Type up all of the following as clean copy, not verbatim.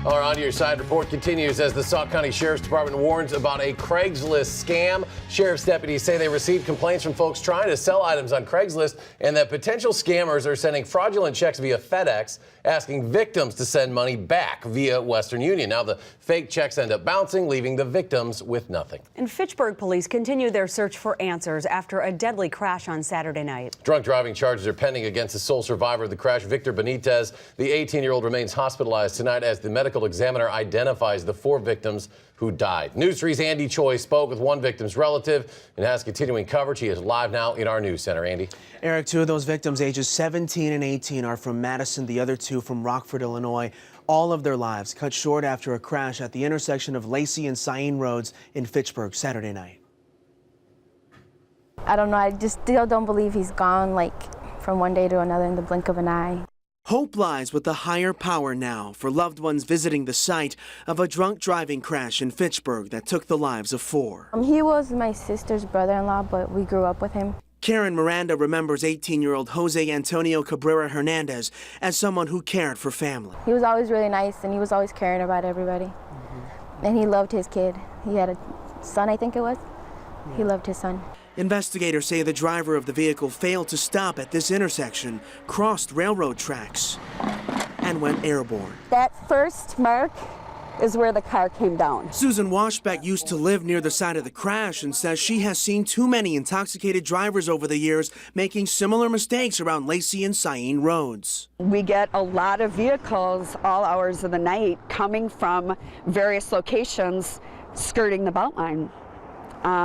Our On Your Side report continues as the Sauk County Sheriff's Department warns about a Craigslist scam. Sheriff's deputies say they received complaints from folks trying to sell items on Craigslist and that potential scammers are sending fraudulent checks via FedEx, asking victims to send money back via Western Union. Now the fake checks end up bouncing, leaving the victims with nothing. And Fitchburg police continue their search for answers after a deadly crash on Saturday night. Drunk driving charges are pending against the sole survivor of the crash, Victor Benitez. The 18-year-old remains hospitalized tonight as the medical examiner identifies the 4 victims who died. News 3's Andy Choi spoke with one victim's relative and has continuing coverage. He is live now in our news center. Andy. Eric, 2 of those victims, ages 17 and 18, are from Madison, the other 2 from Rockford, Illinois. All of their lives cut short after a crash at the intersection of Lacey and Sain Roads in Fitchburg Saturday night. I don't know, I just still don't believe he's gone, like, from one day to another in the blink of an eye. Hope lies with the higher power now for loved ones visiting the site of a drunk driving crash in Fitchburg that took the lives of 4. He was my sister's brother-in-law, but we grew up with him. Karen Miranda remembers 18-year-old Jose Antonio Cabrera Hernandez as someone who cared for family. He was always really nice, and he was always caring about everybody. And he loved his kid. He had a son, I think it was. He loved his son. Investigators say the driver of the vehicle failed to stop at this intersection, crossed railroad tracks, and went airborne. That first mark is where the car came down. Susan Washbeck used to live near the site of the crash and says she has seen too many intoxicated drivers over the years making similar mistakes around Lacey and Sain roads. We get a lot of vehicles all hours of the night coming from various locations skirting the Beltline.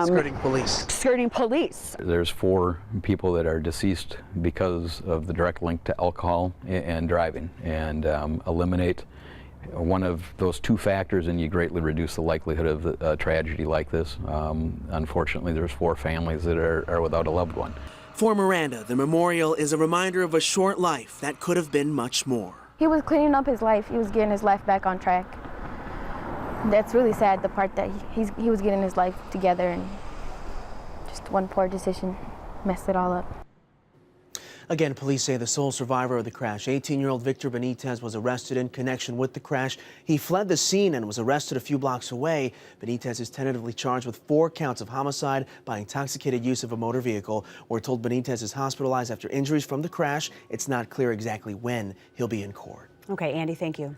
Skirting police. Skirting police. There's 4 people that are deceased because of the direct link to alcohol and driving, and eliminate one of those 2 factors and you greatly reduce the likelihood of a tragedy like this. Unfortunately, there's 4 families that are without a loved one. For Miranda, the memorial is a reminder of a short life that could have been much more. He was cleaning up his life. He was getting his life back on track. That's really sad, the part that he was getting his life together and just one poor decision messed it all up. Again, police say the sole survivor of the crash, 18-year-old Victor Benitez, was arrested in connection with the crash. He fled the scene and was arrested a few blocks away. Benitez is tentatively charged with 4 counts of homicide by intoxicated use of a motor vehicle. We're told Benitez is hospitalized after injuries from the crash. It's not clear exactly when he'll be in court. Okay, Andy, thank you.